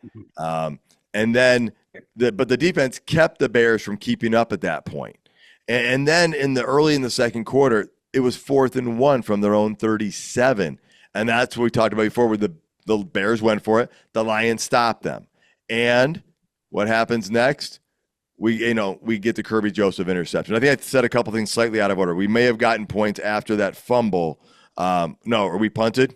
And then, but the defense kept the Bears from keeping up at that point. And then early in the second quarter, it was 4th and 1 from their own 37. And that's what we talked about before, where the Bears went for it. The Lions stopped them. And what happens next? We get the Kirby Joseph interception. I think I said a couple things slightly out of order. We may have gotten points after that fumble. Are we punted?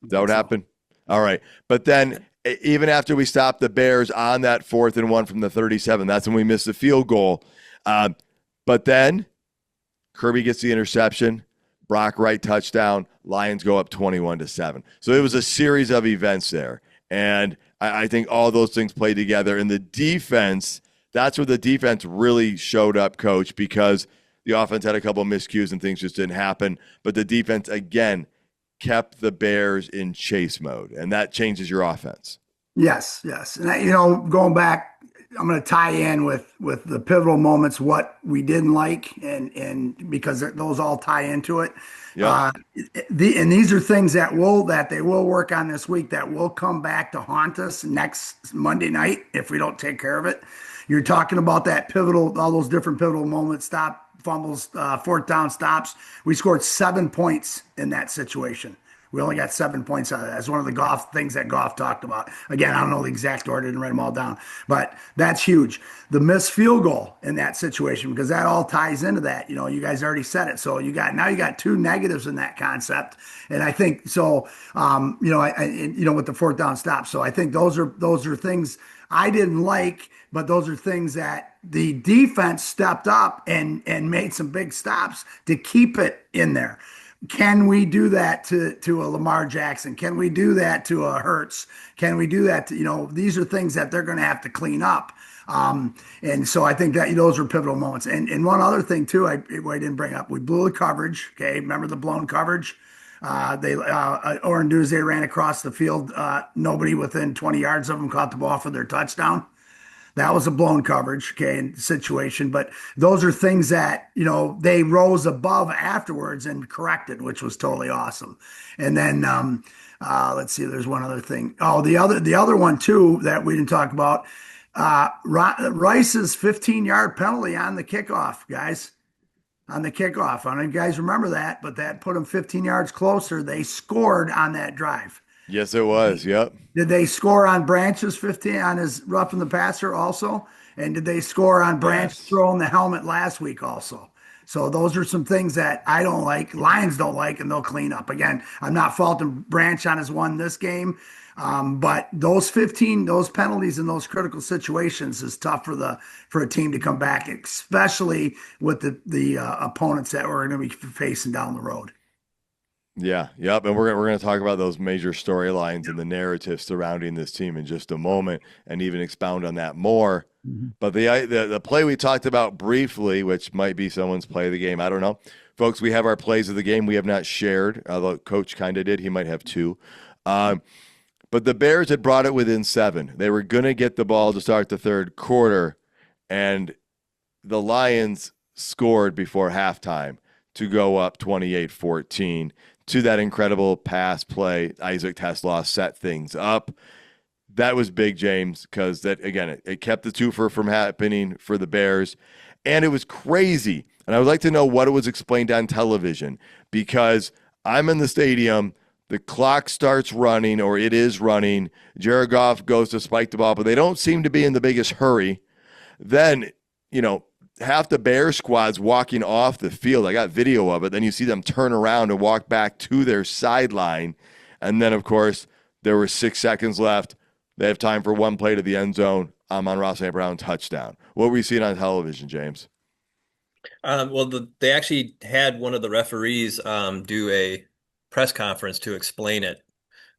Is that what happened? All right. But then even after we stopped the Bears on that 4th and 1 from the 37, that's when we missed the field goal. But then Kirby gets the interception, Brock Wright touchdown, Lions go up 21-7. So it was a series of events there. And I think all those things played together. And the defense, that's where the defense really showed up, Coach, because the offense had a couple of miscues and things just didn't happen. But the defense, again, kept the Bears in chase mode, and that changes your offense. Yes. And, going back, I'm going to tie in with the pivotal moments, what we didn't like, and because those all tie into it. Yeah. And these are things that they will work on this week, that will come back to haunt us next Monday night if we don't take care of it. You're talking about that pivotal, all those different pivotal moments, stop fumbles, 4th down stops. We scored 7 points in that situation. We only got 7 points out of that. That's one of the Goff things that Goff talked about. Again, I don't know the exact order, didn't write them all down, but that's huge. The missed field goal in that situation, because that all ties into that. You guys already said it. So you got 2 negatives in that concept. And I think so, with the 4th down stop. So I think those are things I didn't like, but those are things that the defense stepped up and made some big stops to keep it in there. Can we do that to a Lamar Jackson? Can we do that to a Hurts? Can we do that to, these are things that they're going to have to clean up. And so I think that those are pivotal moments. And one other thing too, I didn't bring up, we blew the coverage. Okay. Remember the blown coverage? Oranduze ran across the field. Nobody within 20 yards of them caught the ball for their touchdown. That was a blown coverage, situation. But those are things that, they rose above afterwards and corrected, which was totally awesome. And then, let's see, there's one other thing. Oh, the other one too, that we didn't talk about, Rice's 15-yard penalty on the kickoff, guys. On the kickoff. I don't know if you guys remember that, but that put them 15 yards closer. They scored on that drive. Yes, it was. Yep. Did they score on Branch's 15 on his roughing the passer also? And did they score on Branch throwing the helmet last week also? So those are some things that I don't like, Lions don't like, and they'll clean up. Again, I'm not faulting Branch on his one this game, but those penalties in those critical situations is tough for a team to come back, especially with the opponents that we're going to be facing down the road. Yeah, yep. And we're going to talk about those major storylines and the narrative surrounding this team in just a moment, and even expound on that more. Mm-hmm. But the play we talked about briefly, which might be someone's play of the game, I don't know. Folks, we have our plays of the game we have not shared, although Coach kind of did. He might have 2. But the Bears had brought it within 7. They were going to get the ball to start the third quarter, and the Lions scored before halftime to go up 28-14. To that incredible pass play, Isaac TeSlaa set things up. That was big, James, because that, again, it kept the twofer from happening for the Bears. And it was crazy. And I would like to know what it was explained on television, because I'm in the stadium, the clock starts running, or it is running. Jared Goff goes to spike the ball, but they don't seem to be in the biggest hurry. Then, half the Bear squad's walking off the field. I got video of it. Then you see them turn around and walk back to their sideline. And then, of course, there were 6 seconds left. They have time for one play to the end zone. Amon-Ra St. touchdown. What were you seeing on television, James? They actually had one of the referees do a press conference to explain it.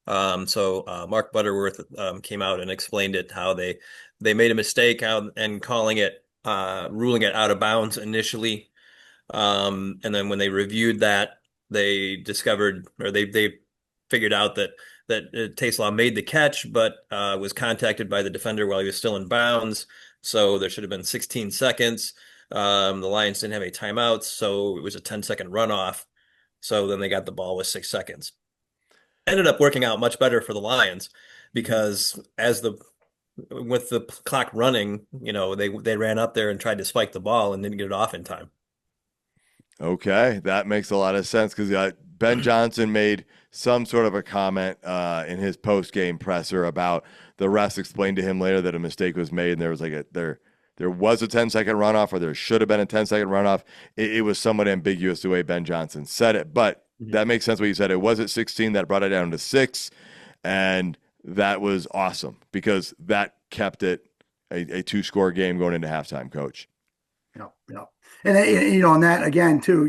So Mark Butterworth came out and explained it, how they made a mistake and calling it, ruling it out of bounds initially. And then when they reviewed that, they discovered, or they figured out that TeSlaa made the catch, but was contacted by the defender while he was still in bounds. So there should have been 16 seconds. The Lions didn't have any timeouts, so it was a 10-second runoff. So then they got the ball with 6 seconds. Ended up working out much better for the Lions because with the clock running, they ran up there and tried to spike the ball and didn't get it off in time. Okay, that makes a lot of sense because Ben Johnson made some sort of a comment in his post-game presser about the refs explained to him later that a mistake was made and there was there was a 10-second runoff or there should have been a 10-second runoff. It was somewhat ambiguous the way Ben Johnson said it, but that makes sense what you said. It was at 16 that brought it down to 6, and that was awesome because that kept it a 2-score game going into halftime, Coach. Yeah. And and that again too,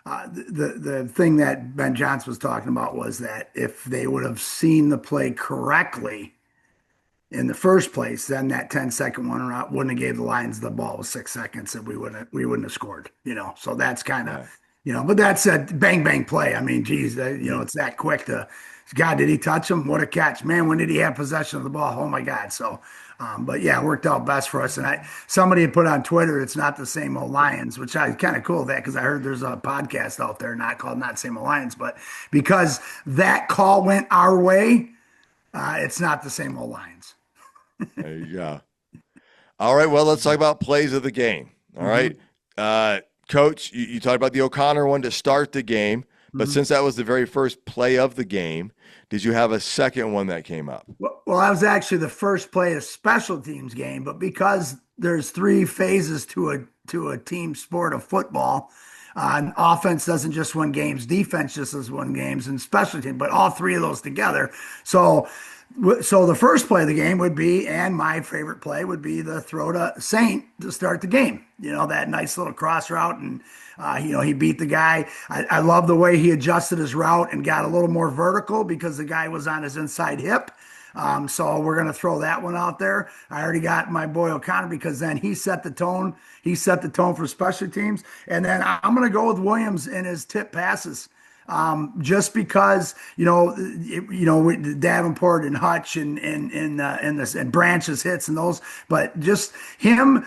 the thing that Ben Johnson was talking about was that if they would have seen the play correctly in the first place, then that 10-second one wouldn't have gave the Lions the ball with 6 seconds, and we wouldn't have scored. So that's kind of but that's a bang bang play. I mean, geez, it's that quick to. God, did he touch him? What a catch, man! When did he have possession of the ball? Oh my God! So. But yeah, it worked out best for us. And somebody had put on Twitter, it's not the same old Lions, which I kind of cool that because I heard there's a podcast out there called Not Same Old Lions, but because that call went our way, it's not the same old Lions. There you go. All right, well, let's talk about plays of the game. All right, Coach, you talked about the O'Connor one to start the game, but since that was the very first play of the game, did you have a second one that came up? Well, that was actually the first play of special teams game, but because there's 3 phases to a team sport of football, and offense doesn't just win games, defense just doesn't win games, and special team, but all 3 of those together. So the first play of the game would be, and my favorite play would be the throw to Saint to start the game. That nice little cross route, and he beat the guy. I love the way he adjusted his route and got a little more vertical because the guy was on his inside hip. So we're going to throw that one out there. I already got my boy O'Connor because then he set the tone. He set the tone for special teams. And then I'm going to go with Williams in his tip passes. Just because Davenport and Hutch and Branch's hits and those, but just him,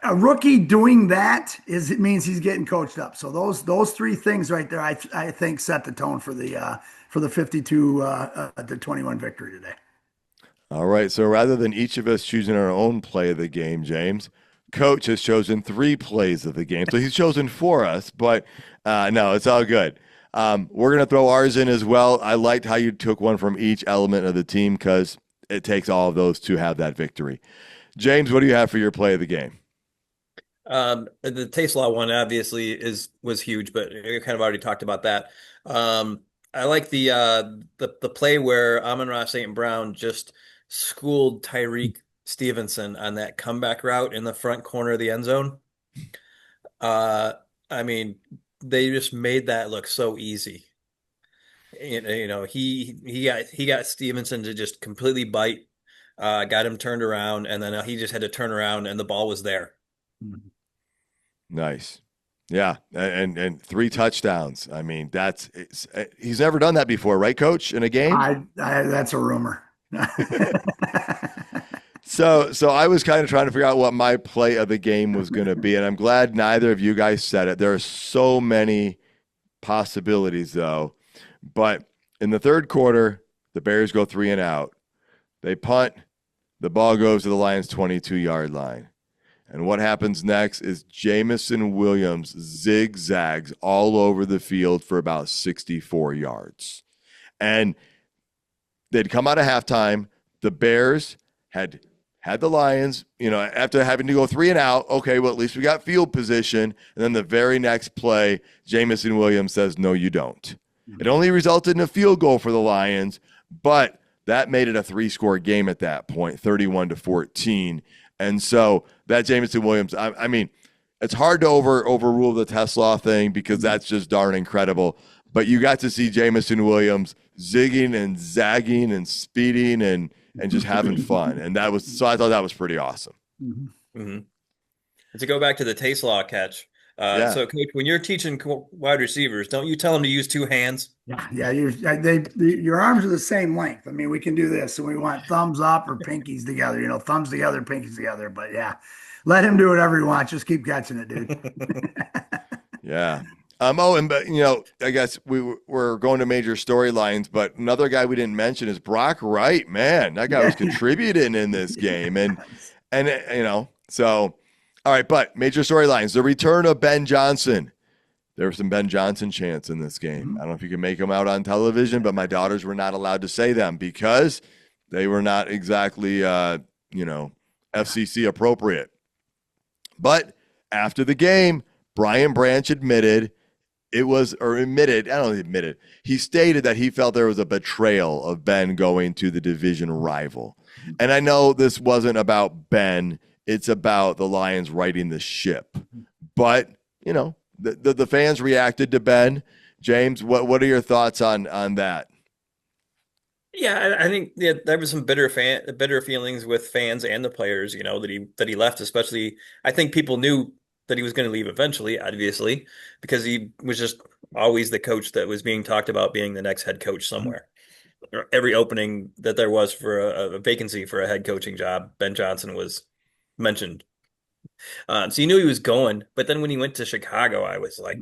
a rookie doing that it means he's getting coached up. So those 3 things right there, I think set the tone for the 52-21 victory today. All right, so rather than each of us choosing our own play of the game, James, Coach has chosen 3 plays of the game. So he's chosen for us, but no, it's all good. We're going to throw ours in as well. I liked how you took one from each element of the team because it takes all of those to have that victory. James, what do you have for your play of the game? The Taste Law one obviously was huge, but we kind of already talked about that. I like the play where Amon-Ra St. Brown just schooled Tyreek Stevenson on that comeback route in the front corner of the end zone. I mean, they just made that look so easy. He got Stevenson to just completely bite, got him turned around, and then he just had to turn around and the ball was there. Nice. Yeah, and 3 touchdowns. I mean, he's never done that before, right, Coach, in a game? That's a rumor. So I was kind of trying to figure out what my play of the game was going to be, and I'm glad neither of you guys said it. There are so many possibilities, though. But in the third quarter, the Bears go 3 and out. They punt. The ball goes to the Lions' 22-yard line. And what happens next is Jameson Williams zigzags all over the field for about 64 yards. And they'd come out of halftime. The Bears had the Lions, after having to go 3 and out. Okay, well, at least we got field position. And then the very next play, Jameson Williams says, no, you don't. It only resulted in a field goal for the Lions, but that made it a 3-score game at that point, 31-14. And so that Jameson Williams, I mean, it's hard to overrule the Tesla thing because that's just darn incredible. But you got to see Jameson Williams zigging and zagging and speeding and just having fun. And I thought that was pretty awesome. Mm-hmm. To go back to the Taste Law catch, Yeah. So, Coach, when you're teaching wide receivers, don't you tell them to use two hands? Yeah, your arms are the same length. I mean, we can do this, and we want thumbs up or pinkies together. Thumbs together, pinkies together. But yeah, let him do whatever he wants. Just keep catching it, dude. Yeah. But I guess we're going to major storylines, but another guy we didn't mention is Brock Wright. Man, that guy was contributing in this game, and so all right. But major storylines: the return of Ben Johnson. There was some Ben Johnson chants in this game. I don't know if you can make them out on television, but my daughters were not allowed to say them because they were not exactly, FCC appropriate. But after the game, Brian Branch admitted, he stated that he felt there was a betrayal of Ben going to the division rival. And I know this wasn't about Ben. It's about the Lions righting the ship. But, the fans reacted to Ben. James, what are your thoughts on that? Yeah, I think there was some bitter feelings with fans and the players, that he left. Especially, I think people knew that he was going to leave eventually, obviously, because he was just always the coach that was being talked about being the next head coach somewhere. Every opening that there was for a vacancy for a head coaching job, Ben Johnson was mentioned. So you knew he was going, but then when he went to Chicago, I was like,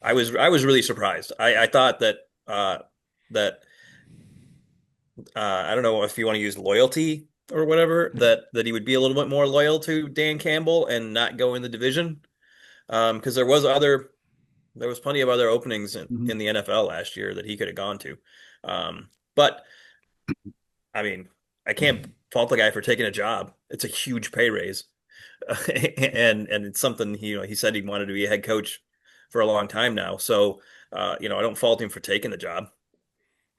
I was really surprised. I thought that I don't know if you want to use loyalty or whatever, that he would be a little bit more loyal to Dan Campbell and not go in the division. Because there was plenty of other openings in the NFL last year that he could have gone to. But I mean, I can't fault the guy for taking a job. It's a huge pay raise. And it's something he said he wanted to be a head coach for a long time now. So I don't fault him for taking the job.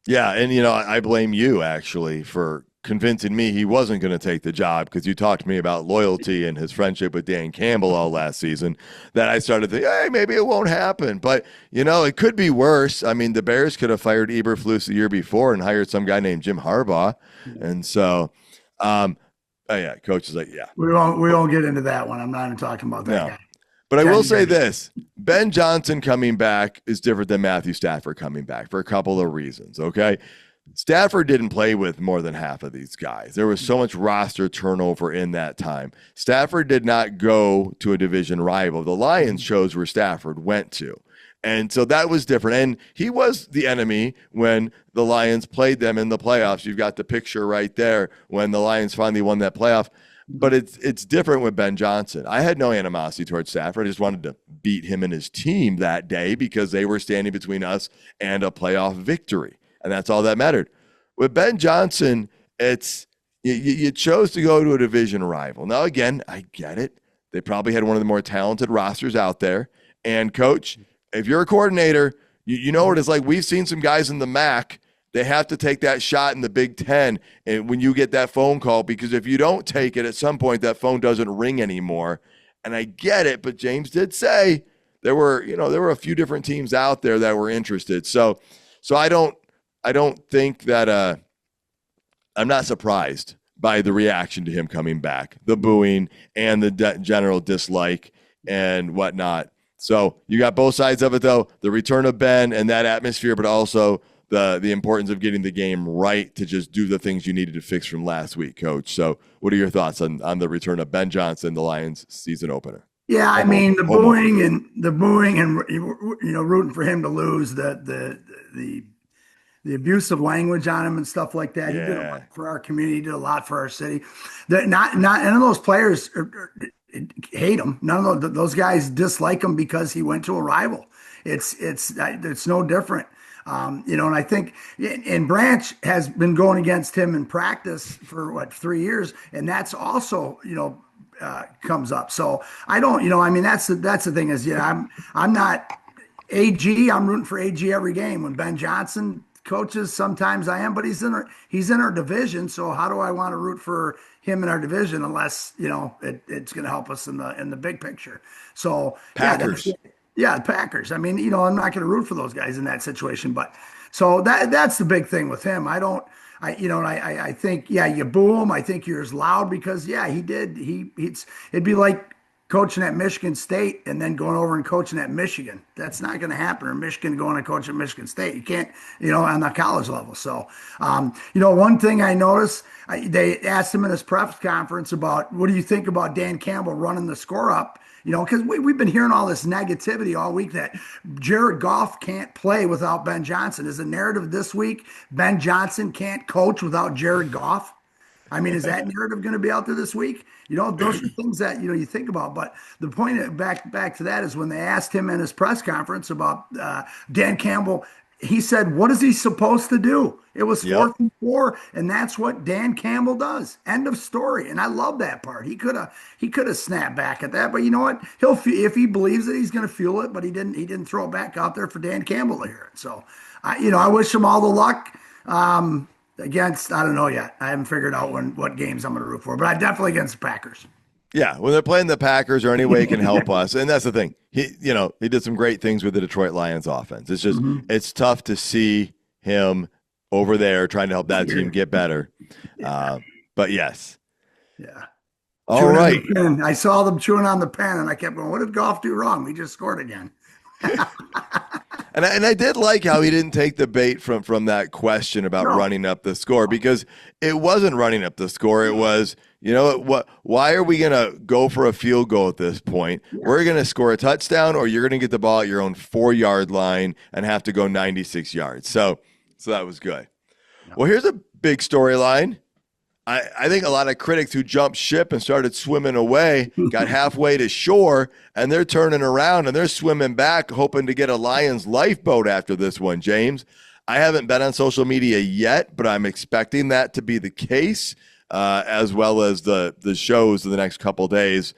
Yeah, and I blame you actually for convincing me he wasn't going to take the job, because you talked to me about loyalty and his friendship with Dan Campbell all last season. That I started to think, hey, maybe it won't happen. But it could be worse. I mean, the Bears could have fired Eberflus the year before and hired some guy named Jim Harbaugh, and so. Oh yeah, coach is like, yeah. We won't get into that one. I'm not even talking about that guy. But I will say this: Ben Johnson coming back is different than Matthew Stafford coming back for a couple of reasons. Okay, Stafford didn't play with more than half of these guys. There was so much roster turnover in that time. Stafford did not go to a division rival. The Lions chose where Stafford went to. And so that was different. And he was the enemy when the Lions played them in the playoffs. You've got the picture right there when the Lions finally won that playoff. But it's different with Ben Johnson. I had no animosity towards Stafford. I just wanted to beat him and his team that day because they were standing between us and a playoff victory. And that's all that mattered. With Ben Johnson, it's you chose to go to a division rival. Now, again, I get it. They probably had one of the more talented rosters out there. And, Coach, if you're a coordinator, you know what it's like. We've seen some guys in the MAC. They have to take that shot in the Big Ten, and when you get that phone call, because if you don't take it, at some point that phone doesn't ring anymore. And I get it, but James did say there were a few different teams out there that were interested. So I don't think that I'm not surprised by the reaction to him coming back, the booing and the general dislike and whatnot. So you got both sides of it, though, the return of Ben and that atmosphere, but also the importance of getting the game right to just do the things you needed to fix from last week, Coach. So what are your thoughts on the return of Ben Johnson, the Lions season opener? Yeah, I mean, the booing and rooting for him to lose, the abusive language on him and stuff like that. Yeah. He did a lot for our community, he did a lot for our city. None of those players hate him. None of those guys dislike him because he went to a rival. It's no different. And I think, and Branch has been going against him in practice for 3 years, and that's also, comes up. So I don't, that's the thing is, I'm not AG. I'm rooting for AG every game. When Ben Johnson coaches, sometimes I am, but he's in our division. So how do I want to root for him in our division unless it's going to help us in the big picture? So Packers. Yeah, the Packers. I mean, I'm not going to root for those guys in that situation, but so that's the big thing with him. I think, you boo him. I think you're as loud because, he did. It'd be like coaching at Michigan State and then going over and coaching at Michigan. That's not going to happen. Or Michigan going to coach at Michigan State. You can't, on the college level. So, one thing I noticed, they asked him in his press conference about what do you think about Dan Campbell running the score up? Because we've been hearing all this negativity all week that Jared Goff can't play without Ben Johnson. Is the narrative this week Ben Johnson can't coach without Jared Goff? I mean, is that narrative going to be out there this week? Those are things that, you think about. But the point back to that is when they asked him in his press conference about Dan Campbell, he said, what is he supposed to do? It was 4th and 4, and that's what Dan Campbell does. End of story. And I love that part. He could have snapped back at that, but you know what? If he believes it, he's going to fuel it. But he didn't throw it back out there for Dan Campbell to hear it. So, I wish him all the luck. Against, I don't know yet. I haven't figured out what games I'm going to root for, but I definitely against the Packers. Yeah, when they're playing the Packers or any way he can help us, and that's the thing. He did some great things with the Detroit Lions offense. It's just it's tough to see him over there trying to help that team get better. But yes, yeah. All chewing right. I saw them chewing on the pen, and I kept going, "What did Goff do wrong? We just scored again." And I did like how he didn't take the bait from that question about running up the score, because it wasn't running up the score. It was, why are we going to go for a field goal at this point? Yeah. We're going to score a touchdown, or you're going to get the ball at your own 4-yard line and have to go 96 yards. So that was good. Yeah. Well, here's a big storyline. I think a lot of critics who jumped ship and started swimming away got halfway to shore, and they're turning around and they're swimming back, hoping to get a Lions lifeboat after this one, James. I haven't been on social media yet, but I'm expecting that to be the case, as well as the shows in the next couple of days.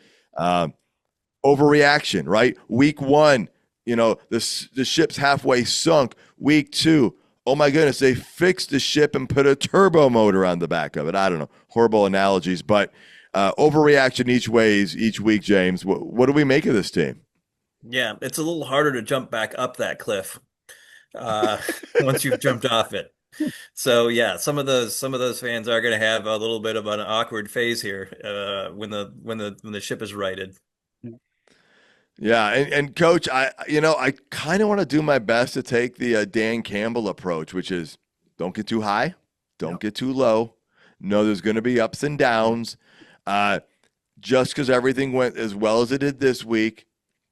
Overreaction, right? Week 1, the ship's halfway sunk. Week 2, oh my goodness, they fixed the ship and put a turbo motor on the back of it. I don't know, horrible analogies, but overreaction each week, James. What do we make of this team? Yeah, it's a little harder to jump back up that cliff once you've jumped off it. So yeah, some of those fans are going to have a little bit of an awkward phase here when the ship is righted. Yeah, and Coach, I kind of want to do my best to take the Dan Campbell approach, which is don't get too high, don't get too low. No, there's going to be ups and downs. Just because everything went as well as it did this week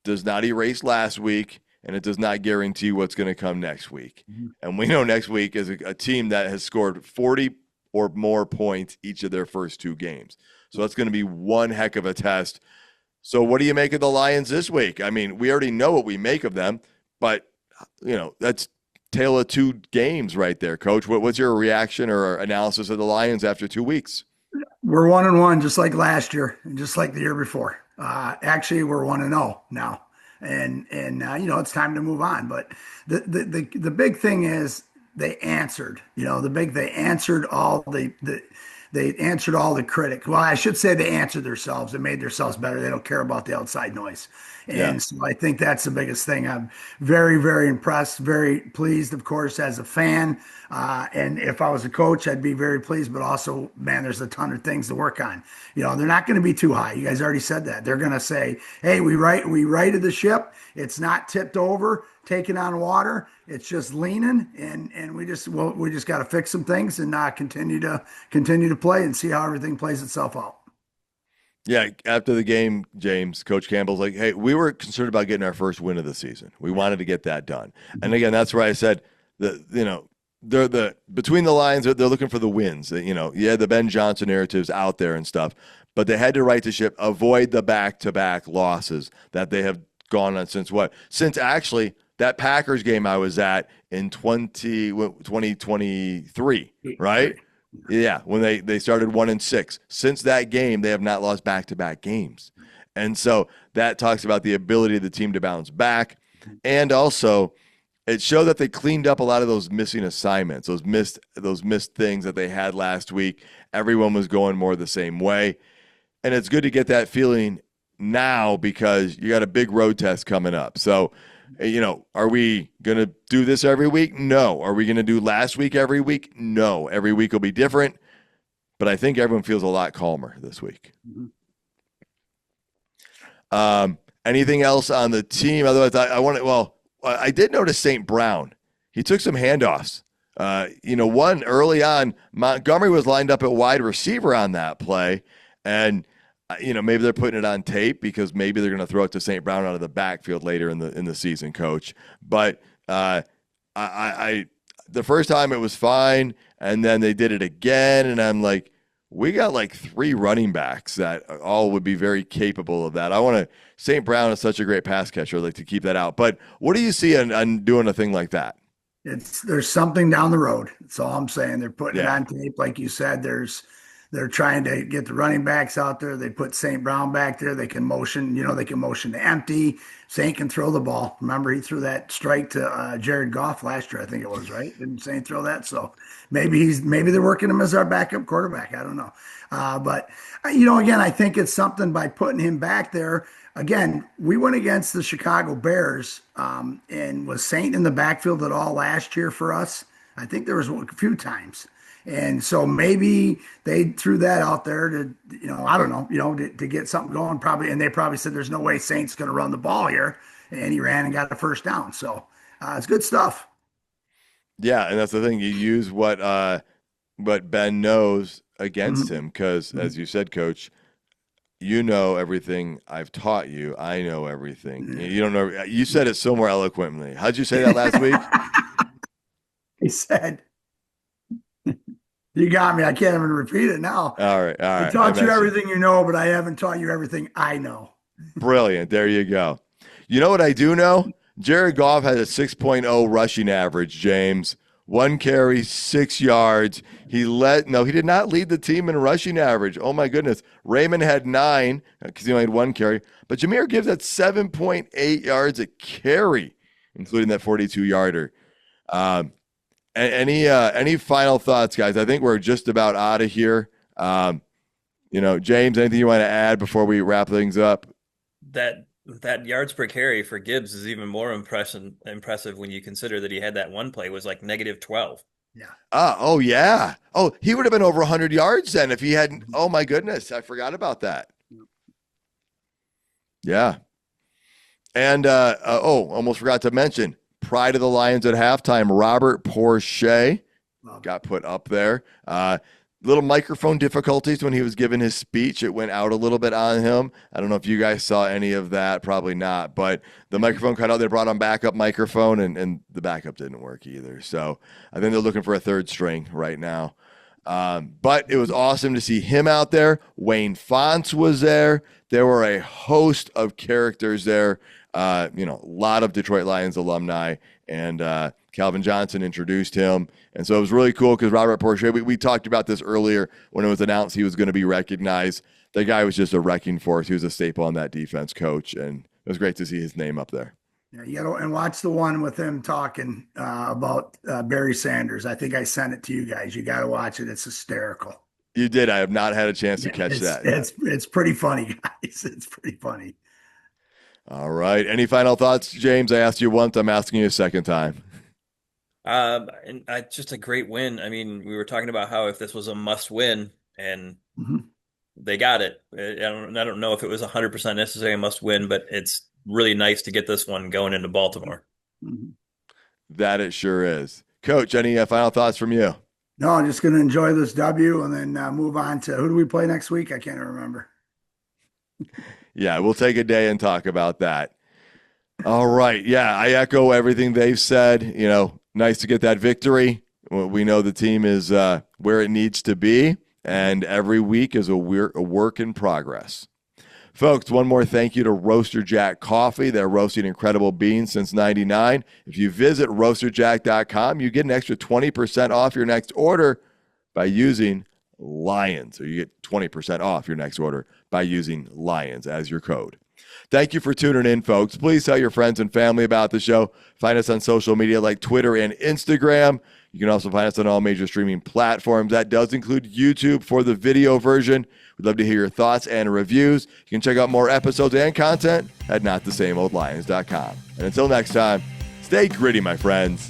does not erase last week, and it does not guarantee what's going to come next week. Mm-hmm. And we know next week is a team that has scored 40 or more points each of their first 2 games. So that's going to be one heck of a test. So what do you make of the Lions this week? I mean, we already know what we make of them, but, that's tale of 2 games right there, Coach. What's your reaction or analysis of the Lions after 2 weeks? We're 1-1, just like last year and just like the year before. Actually, we're 1-0 now. And it's time to move on. But the big thing is they answered. They answered all they answered all the critic. Well, I should say they answered themselves. They made themselves better. They don't care about the outside noise. And so I think that's the biggest thing. I'm very, very impressed, very pleased, of course, as a fan. And if I was a coach, I'd be very pleased. But also, man, there's a ton of things to work on. They're not going to be too high. You guys already said that. They're going to say, hey, we righted the ship. It's not tipped over, taking on water. It's just leaning, and we just got to fix some things and continue to play and see how everything plays itself out. Yeah, after the game, James, Coach Campbell's like, hey, we were concerned about getting our first win of the season. We wanted to get that done. And again, that's where I said they're between the lines, they're looking for the wins. The Ben Johnson narrative's out there and stuff, but they had to right the ship, avoid the back-to-back losses that they have gone on since actually that Packers game I was at in 2023, right? Yeah, when they started 1-6. Since that game, they have not lost back-to-back games. And so that talks about the ability of the team to bounce back. And also, it showed that they cleaned up a lot of those missing assignments, those missed things that they had last week. Everyone was going more the same way. And it's good to get that feeling now because you got a big road test coming up. So, are we going to do this every week? No. Are we going to do last week every week? No. Every week will be different. But I think everyone feels a lot calmer this week. Mm-hmm. Anything else on the team? Otherwise, I did notice St. Brown. He took some handoffs. One early on, Montgomery was lined up at wide receiver on that play. And, maybe they're putting it on tape because maybe they're going to throw it to St. Brown out of the backfield later in the season, Coach. But the first time it was fine, and then they did it again, and I'm like, we got like 3 running backs that all would be very capable of that. St. Brown is such a great pass catcher. I'd like to keep that out. But what do you see on doing a thing like that? There's something down the road. That's all I'm saying. They're putting it on tape. Like you said, they're trying to get the running backs out there. They put St. Brown back there. They can motion, they can motion to empty. St. can throw the ball. Remember, he threw that strike to Jared Goff last year, I think it was, right? Didn't St. throw that? So maybe they're working him as our backup quarterback. I don't know. But again, I think it's something by putting him back there. Again, we went against the Chicago Bears, and was St. in the backfield at all last year for us? I think there was a few times. And so maybe they threw that out there to, I don't know, to get something going probably. And they probably said, there's no way Saint's going to run the ball here. And he ran and got a first down. So it's good stuff. Yeah. And that's the thing. You use what Ben knows against him. Cause as you said, Coach, you know everything I've taught you. I know everything. You don't know. You said it so more eloquently. How'd you say that last week? He said, you got me. I can't even repeat it now. All right. I taught you everything you know, but I haven't taught you everything I know. Brilliant. There you go. You know what I do know? Jared Goff had a 6.0 rushing average, James. 1 carry, 6 yards. He did not lead the team in rushing average. Oh, my goodness. Raymond had 9 because he only had 1 carry. But Jameer Gibbs had 7.8 yards a carry, including that 42-yarder. Any final thoughts, guys? I think we're just about out of here. James, anything you want to add before we wrap things up? That yards per carry for Gibbs is even more impressive when you consider that he had that one play was like -12. Yeah. Oh, yeah. Oh, he would have been over 100 yards then if he hadn't. Oh, my goodness. I forgot about that. Yeah. And, almost forgot to mention, pride of the Lions at halftime, Robert Porsche got put up there. Little microphone difficulties when he was giving his speech. It went out a little bit on him. I don't know if you guys saw any of that. Probably not. But the microphone cut out. They brought on backup microphone, and the backup didn't work either. So I think they're looking for a third string right now. But it was awesome to see him out there. Wayne Fonts was there. There were a host of characters there. A lot of Detroit Lions alumni, and Calvin Johnson introduced him. And so it was really cool because Robert Porsche, we talked about this earlier when it was announced he was going to be recognized. That guy was just a wrecking force. He was a staple on that defense, Coach, and it was great to see his name up there. Yeah, you got to and watch the one with him talking about Barry Sanders. I think I sent it to you guys. You got to watch it. It's hysterical. You did. I have not had a chance to catch that. It's pretty funny, guys. It's pretty funny. All right. Any final thoughts, James? I asked you once. I'm asking you a second time. Just a great win. I mean, we were talking about how if this was a must win, and they got it. I don't know if it was 100% necessarily a must win, but it's really nice to get this one going into Baltimore. That it sure is. Coach, any final thoughts from you? No, I'm just going to enjoy this W and then move on to who do we play next week? I can't remember. Yeah, we'll take a day and talk about that. All right. Yeah, I echo everything they've said. Nice to get that victory. We know the team is where it needs to be, and every week is a work in progress. Folks, one more thank you to Roaster Jack Coffee. They're roasting incredible beans since '99. If you visit roasterjack.com, you get an extra 20% off your next order by using Lions, or you get 20% off your next order by using Lions as your code. Thank you for tuning in, folks. Please tell your friends and family about the show. Find us on social media like Twitter and Instagram. You can also find us on all major streaming platforms. That does include YouTube for the video version. We'd love to hear your thoughts and reviews. You can check out more episodes and content at notthesameoldlions.com. And until next time, stay gritty, my friends.